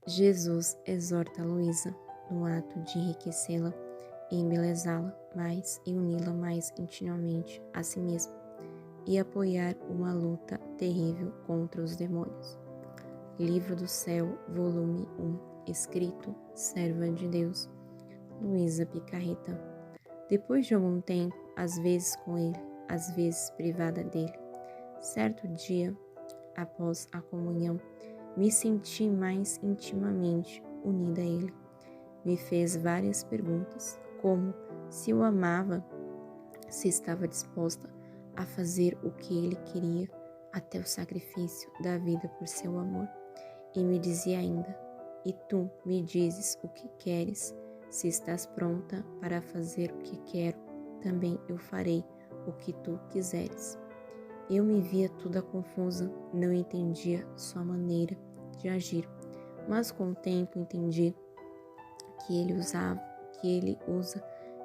Jesus exorta Luísa no ato de enriquecê-la e embelezá-la mais e uni-la mais intimamente a si mesma e apoiar uma luta terrível contra os demônios. Livro do Céu, volume 1, escrito Serva de Deus, Luísa Picarreta. Depois de algum tempo, às vezes com ele, às vezes privada dele, certo dia, após a comunhão, me senti mais intimamente unida a ele. Me fez várias perguntas, como se o amava, se estava disposta a fazer o que ele queria, até o sacrifício da vida por seu amor. E me dizia ainda: e tu me dizes o que queres, se estás pronta para fazer o que quero, também eu farei o que tu quiseres. Eu me via toda confusa, não entendia sua maneira de agir, mas com o tempo entendi que ele usa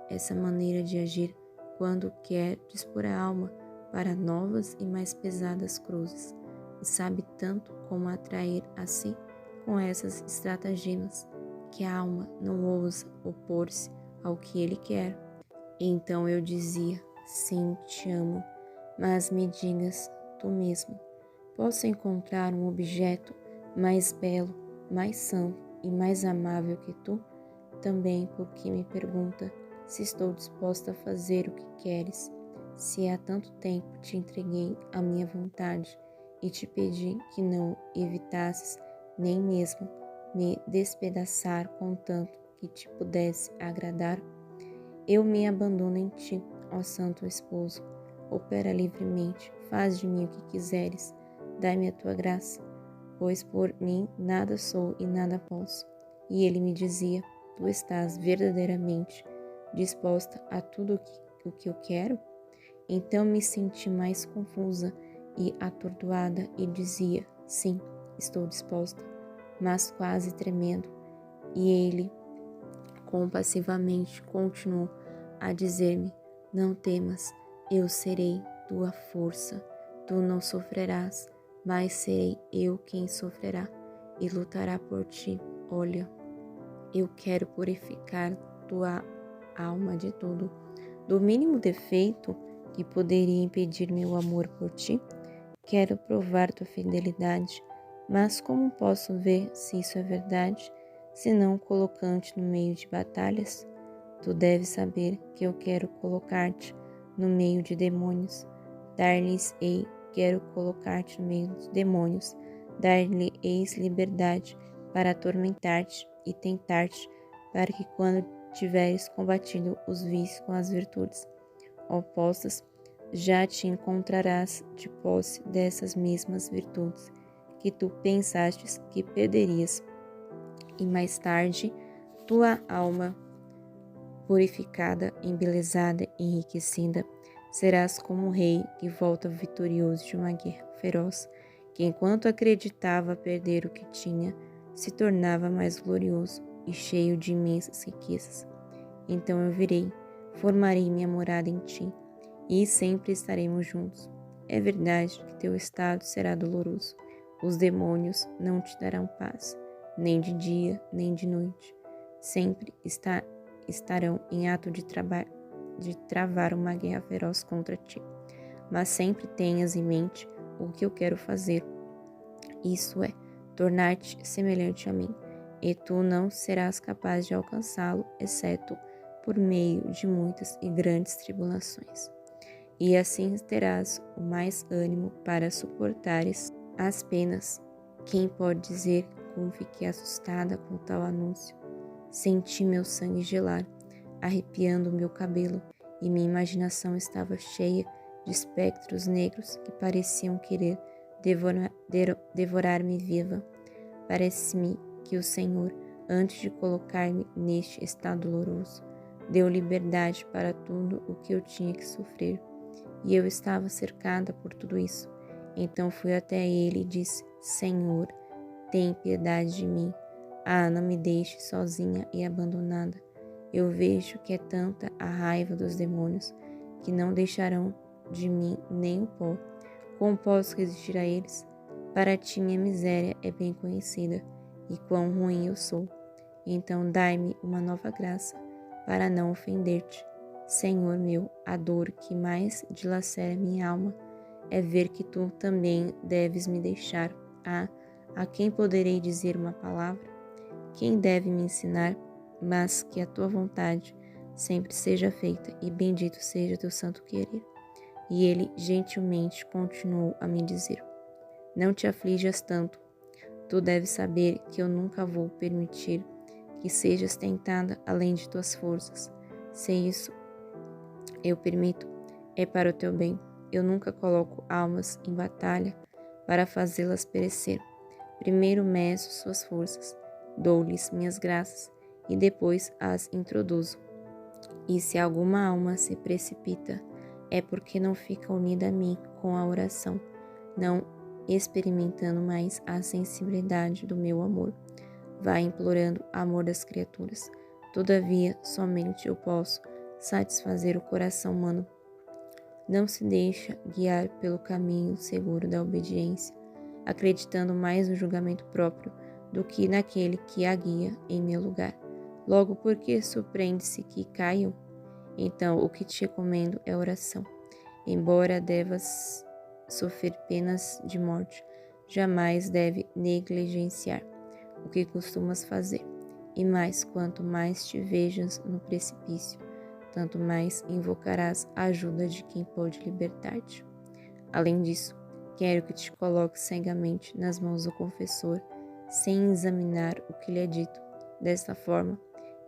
essa maneira de agir quando quer dispor a alma para novas e mais pesadas cruzes, e sabe tanto como atrair a si com essas estratagemas, que a alma não ousa opor-se ao que ele quer. Então eu dizia: sim, te amo, mas me digas tu mesmo, posso encontrar um objeto mais belo, mais santo e mais amável que tu? Também porque me pergunta se estou disposta a fazer o que queres, se há tanto tempo te entreguei a minha vontade e te pedi que não evitasses nem mesmo me despedaçar contanto que te pudesse agradar. Eu me abandono em ti, ó Santo Esposo, opera livremente, faz de mim o que quiseres, dai-me a tua graça, pois por mim nada sou e nada posso. E ele me dizia: tu estás verdadeiramente disposta a tudo o que eu quero? Então me senti mais confusa e atordoada e dizia: sim, estou disposta, mas quase tremendo. E ele compassivamente continuou a dizer-me: não temas, eu serei tua força, tu não sofrerás, mas serei eu quem sofrerá e lutará por ti. Olha, eu quero purificar tua alma de tudo, do mínimo defeito que poderia impedir meu amor por ti. Quero provar tua fidelidade, mas como posso ver se isso é verdade, se não colocando-te no meio de batalhas? Tu deves saber que eu quero colocar-te no meio de demônios. Dar-lhes-ei, quero colocar-te no meio dos demônios, dar-lhe-eis liberdade para atormentar-te e tentar-te, para que quando tiveres combatido os vícios com as virtudes opostas, já te encontrarás de posse dessas mesmas virtudes que tu pensastes que perderias, e mais tarde tua alma, purificada, embelezada e enriquecida, serás como um rei que volta vitorioso de uma guerra feroz, que enquanto acreditava perder o que tinha, se tornava mais glorioso e cheio de imensas riquezas. Então eu virei, formarei minha morada em ti, e sempre estaremos juntos. É verdade que teu estado será doloroso. Os demônios não te darão paz, nem de dia, nem de noite. Sempre estarão em ato de travar uma guerra feroz contra ti. Mas sempre tenhas em mente o que eu quero fazer. Isso é, tornar-te semelhante a mim, e tu não serás capaz de alcançá-lo, exceto por meio de muitas e grandes tribulações. E assim terás o mais ânimo para suportares as penas. Quem pode dizer como fiquei assustada com tal anúncio? Senti meu sangue gelar, arrepiando o meu cabelo, e minha imaginação estava cheia de espectros negros que pareciam querer devorar-me viva. Parece-me que o Senhor, antes de colocar-me neste estado doloroso, deu liberdade para tudo o que eu tinha que sofrer. E eu estava cercada por tudo isso. Então fui até ele e disse: Senhor, tem piedade de mim. Ah, não me deixe sozinha e abandonada. Eu vejo que é tanta a raiva dos demônios que não deixarão de mim nem o pó. Como posso resistir a eles? Para ti minha miséria é bem conhecida, e quão ruim eu sou. Então dai-me uma nova graça para não ofender-te. Senhor meu, a dor que mais dilacera minha alma é ver que tu também deves me deixar. A quem poderei dizer uma palavra? Quem deve me ensinar? Mas que a tua vontade sempre seja feita, e bendito seja teu santo querer. E ele gentilmente continuou a me dizer: não te aflijas tanto. Tu deves saber que eu nunca vou permitir que sejas tentada além de tuas forças. Se isso eu permito, é para o teu bem. Eu nunca coloco almas em batalha para fazê-las perecer. Primeiro meço suas forças, dou-lhes minhas graças e depois as introduzo. E se alguma alma se precipita, é porque não fica unida a mim com a oração, não experimentando mais a sensibilidade do meu amor. Vai implorando amor das criaturas. Todavia, somente eu posso satisfazer o coração humano. Não se deixa guiar pelo caminho seguro da obediência, acreditando mais no julgamento próprio do que naquele que a guia em meu lugar. Logo, porque surpreende-se que caiam? Então, o que te recomendo é oração. Embora devas sofrer penas de morte, jamais deve negligenciar o que costumas fazer. E mais, quanto mais te vejas no precipício, tanto mais invocarás a ajuda de quem pode libertar-te. Além disso, quero que te coloques cegamente nas mãos do confessor, sem examinar o que lhe é dito. Desta forma,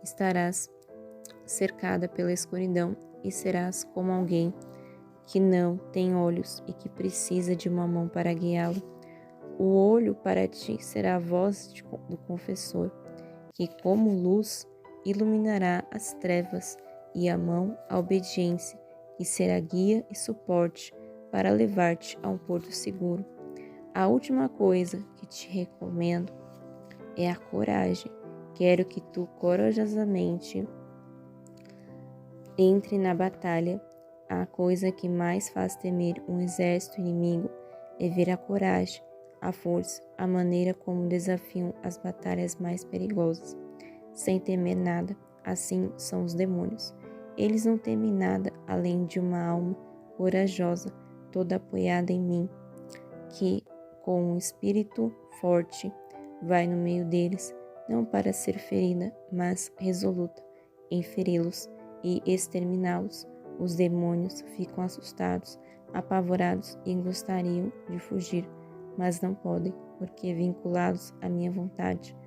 estarás cercada pela escuridão e serás como alguém que não tem olhos e que precisa de uma mão para guiá-lo. O olho para ti será a voz do confessor, que como luz iluminará as trevas, e a mão a obediência, que será guia e suporte para levar-te a um porto seguro. A última coisa que te recomendo é a coragem. Quero que tu corajosamente entre na batalha. A coisa que mais faz temer um exército inimigo é ver a coragem, a força, a maneira como desafiam as batalhas mais perigosas, sem temer nada. Assim são os demônios. Eles não temem nada além de uma alma corajosa, toda apoiada em mim, que, com um espírito forte, vai no meio deles, não para ser ferida, mas resoluta em feri-los e exterminá-los. Os demônios ficam assustados, apavorados e gostariam de fugir, mas não podem, porque, vinculados à minha vontade,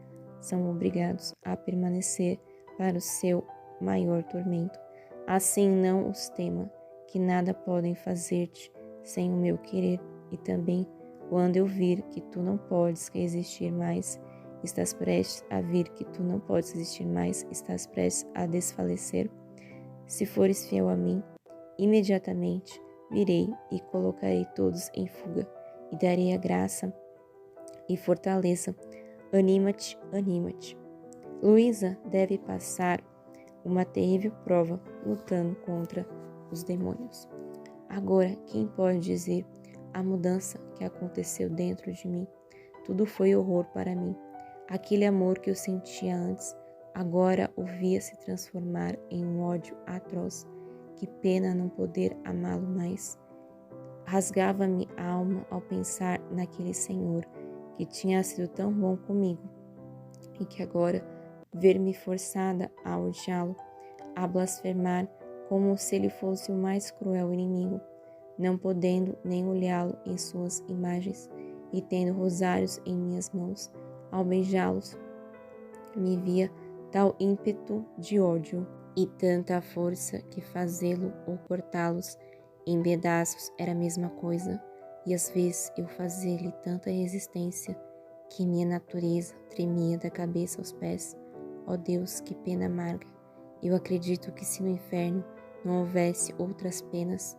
são obrigados a permanecer para o seu maior tormento. Assim não os tema, que nada podem fazer-te sem o meu querer, e também, quando eu vir que tu não podes resistir mais, estás prestes a vir que tu não podes resistir mais, estás prestes a desfalecer. Se fores fiel a mim, imediatamente virei e colocarei todos em fuga, e darei a graça e fortaleza. Anima-te, anima-te. Luísa deve passar uma terrível prova lutando contra os demônios. Agora, quem pode dizer a mudança que aconteceu dentro de mim? Tudo foi horror para mim. Aquele amor que eu sentia antes, agora o via se transformar em um ódio atroz. Que pena não poder amá-lo mais. Rasgava-me a alma ao pensar naquele Senhor que tinha sido tão bom comigo e que agora ver-me forçada a odiá-lo, a blasfemar como se ele fosse o mais cruel inimigo, não podendo nem olhá-lo em suas imagens e tendo rosários em minhas mãos. Ao beijá-los, me via tal ímpeto de ódio e tanta força que fazê-lo ou cortá-los em pedaços era a mesma coisa, e às vezes eu fazia-lhe tanta resistência que minha natureza tremia da cabeça aos pés. Ó Deus, que pena amarga! Eu acredito que se no inferno não houvesse outras penas,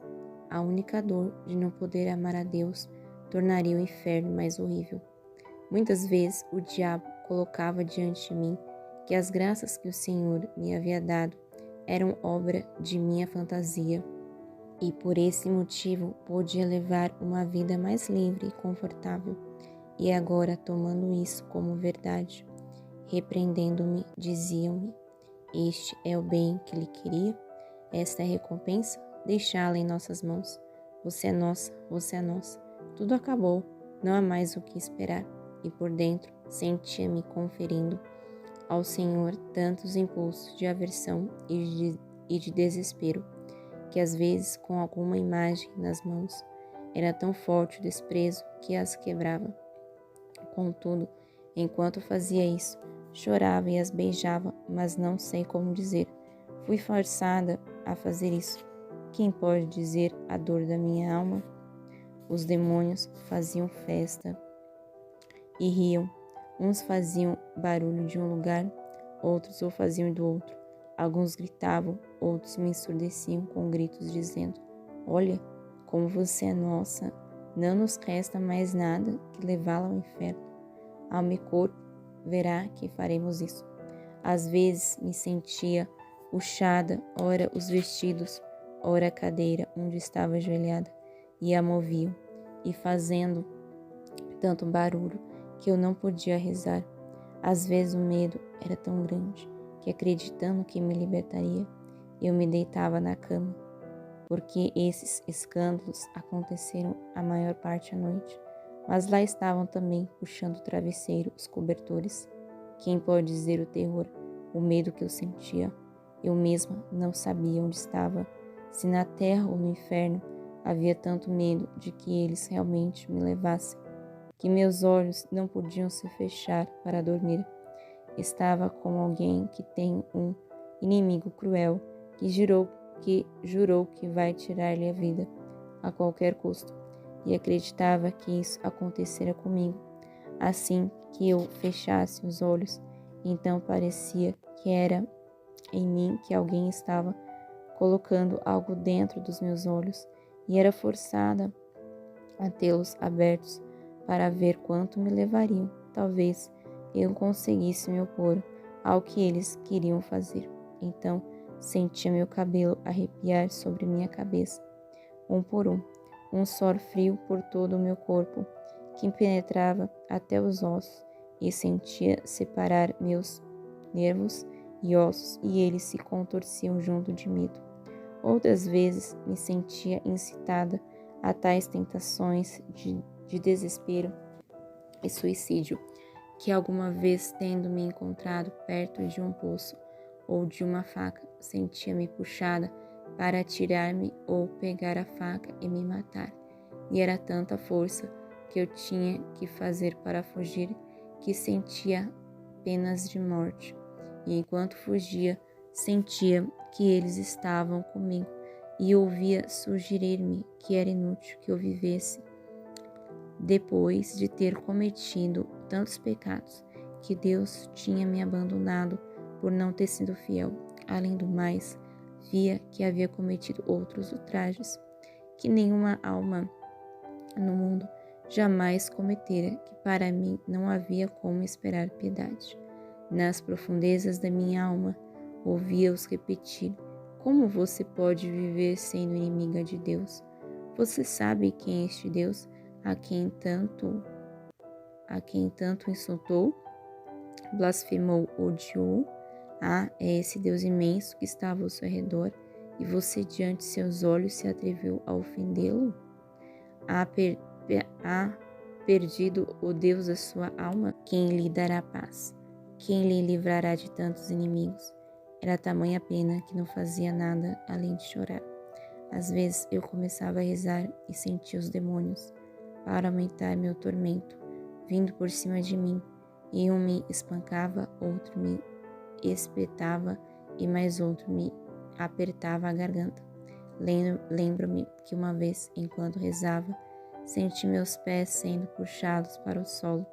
a única dor de não poder amar a Deus tornaria o inferno mais horrível. Muitas vezes o diabo colocava diante de mim que as graças que o Senhor me havia dado eram obra de minha fantasia, e por esse motivo podia levar uma vida mais livre e confortável. E agora, tomando isso como verdade, repreendendo-me, diziam-me: este é o bem que lhe queria? Esta é a recompensa? Deixá-la em nossas mãos. Você é nossa, você é nossa. Tudo acabou, não há mais o que esperar. E por dentro sentia-me conferindo ao Senhor tantos impulsos de aversão e de desespero, que às vezes, com alguma imagem nas mãos, era tão forte o desprezo que as quebrava. Contudo, enquanto fazia isso, chorava e as beijava, mas não sei como dizer. Fui forçada a fazer isso. Quem pode dizer a dor da minha alma? Os demônios faziam festa e riam. Uns faziam barulho de um lugar, outros o faziam do outro. Alguns gritavam, outros me ensurdeciam com gritos dizendo: olha, como você é nossa, não nos resta mais nada que levá-la ao inferno. Ao me corpo, verá que faremos isso. Às vezes me sentia puxada, ora os vestidos, ora a cadeira onde estava ajoelhada, e a moviam, e fazendo tanto barulho que eu não podia rezar. Às vezes o medo era tão grande que, acreditando que me libertaria, eu me deitava na cama, porque esses escândalos aconteceram a maior parte à noite. Mas lá estavam também, puxando o travesseiro, os cobertores. Quem pode dizer o terror, o medo que eu sentia? Eu mesma não sabia onde estava, se na terra ou no inferno. Havia tanto medo de que eles realmente me levassem, que meus olhos não podiam se fechar para dormir. Estava como alguém que tem um inimigo cruel, que jurou que vai tirar-lhe a vida a qualquer custo, e acreditava que isso acontecera comigo. Assim que eu fechasse os olhos, então parecia que era em mim que alguém estava colocando algo dentro dos meus olhos, e era forçada a tê-los abertos para ver quanto me levariam. Talvez eu conseguisse me opor ao que eles queriam fazer. Então sentia meu cabelo arrepiar sobre minha cabeça, um por um suor frio por todo o meu corpo, que penetrava até os ossos, e sentia separar meus nervos e ossos, e eles se contorciam junto de medo. Outras vezes me sentia incitada a tais tentações de desespero e suicídio, que alguma vez, tendo me encontrado perto de um poço ou de uma faca, sentia-me puxada para atirar-me ou pegar a faca e me matar. E era tanta força que eu tinha que fazer para fugir, que sentia penas de morte. E enquanto fugia, sentia que eles estavam comigo, e ouvia sugerir-me que era inútil que eu vivesse depois de ter cometido tantos pecados, que Deus tinha me abandonado por não ter sido fiel. Além do mais, via que havia cometido outros ultrajes que nenhuma alma no mundo jamais cometera, que para mim não havia como esperar piedade. Nas profundezas da minha alma, ouvia-os repetir: como você pode viver sendo inimiga de Deus? Você sabe quem é este Deus a quem tanto insultou, blasfemou, odiou? É esse Deus imenso que estava ao seu redor, e você diante de seus olhos se atreveu a ofendê-lo? Há perdido o Deus da sua alma? Quem lhe dará paz? Quem lhe livrará de tantos inimigos? Era tamanha pena que não fazia nada além de chorar. Às vezes eu começava a rezar e sentia os demônios, para aumentar meu tormento, vindo por cima de mim, e um me espancava, outro me espetava e mais outro me apertava a garganta. Lembro-me que uma vez, enquanto rezava, senti meus pés sendo puxados para o solo,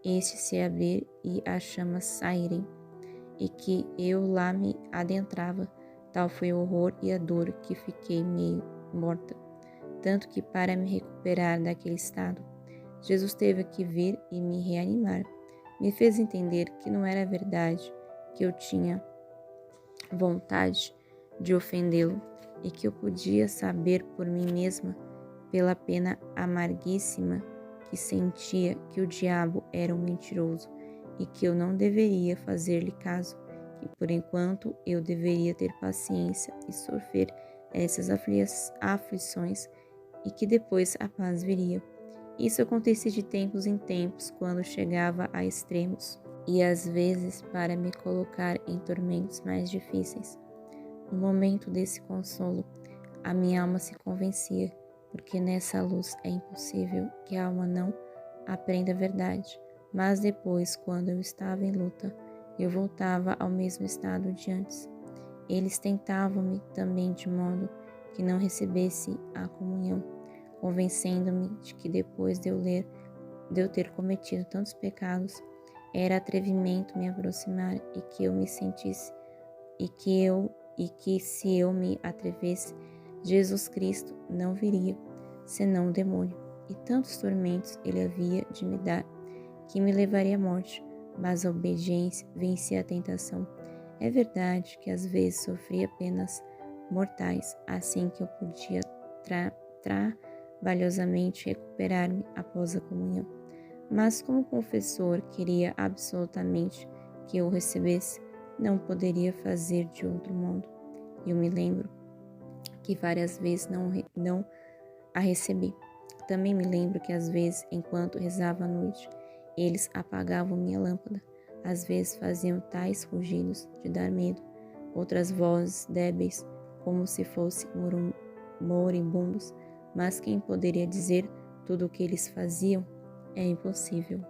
este se abrir e as chamas saírem, e que eu lá me adentrava. Tal foi o horror e a dor que fiquei meio morta. Tanto que, para me recuperar daquele estado, Jesus teve que vir e me reanimar. Me fez entender que não era verdade, que eu tinha vontade de ofendê-lo, e que eu podia saber por mim mesma, pela pena amarguíssima que sentia, que o diabo era um mentiroso e que eu não deveria fazer-lhe caso, que por enquanto eu deveria ter paciência e sofrer essas aflições e que depois a paz viria. Isso acontecia de tempos em tempos, quando chegava a extremos, e às vezes para me colocar em tormentos mais difíceis. No momento desse consolo, a minha alma se convencia, porque nessa luz é impossível que a alma não aprenda a verdade. Mas depois, quando eu estava em luta, eu voltava ao mesmo estado de antes. Eles tentavam-me também de modo que não recebesse a comunhão, convencendo-me de que depois de eu ter cometido tantos pecados, era atrevimento me aproximar e que eu me sentisse e que se eu me atrevesse, Jesus Cristo não viria, senão o demônio. E tantos tormentos ele havia de me dar, que me levaria à morte, mas a obediência vencia a tentação. É verdade que às vezes sofria penas mortais, assim que eu podia trabalhosamente recuperar-me após a comunhão. Mas como o confessor queria absolutamente que eu o recebesse, não poderia fazer de outro modo. Eu me lembro que várias vezes não a recebi. Também me lembro que às vezes, enquanto rezava à noite, eles apagavam minha lâmpada. Às vezes faziam tais rugidos de dar medo, outras vozes débeis, como se fossem moribundos. Mas quem poderia dizer tudo o que eles faziam? É impossível.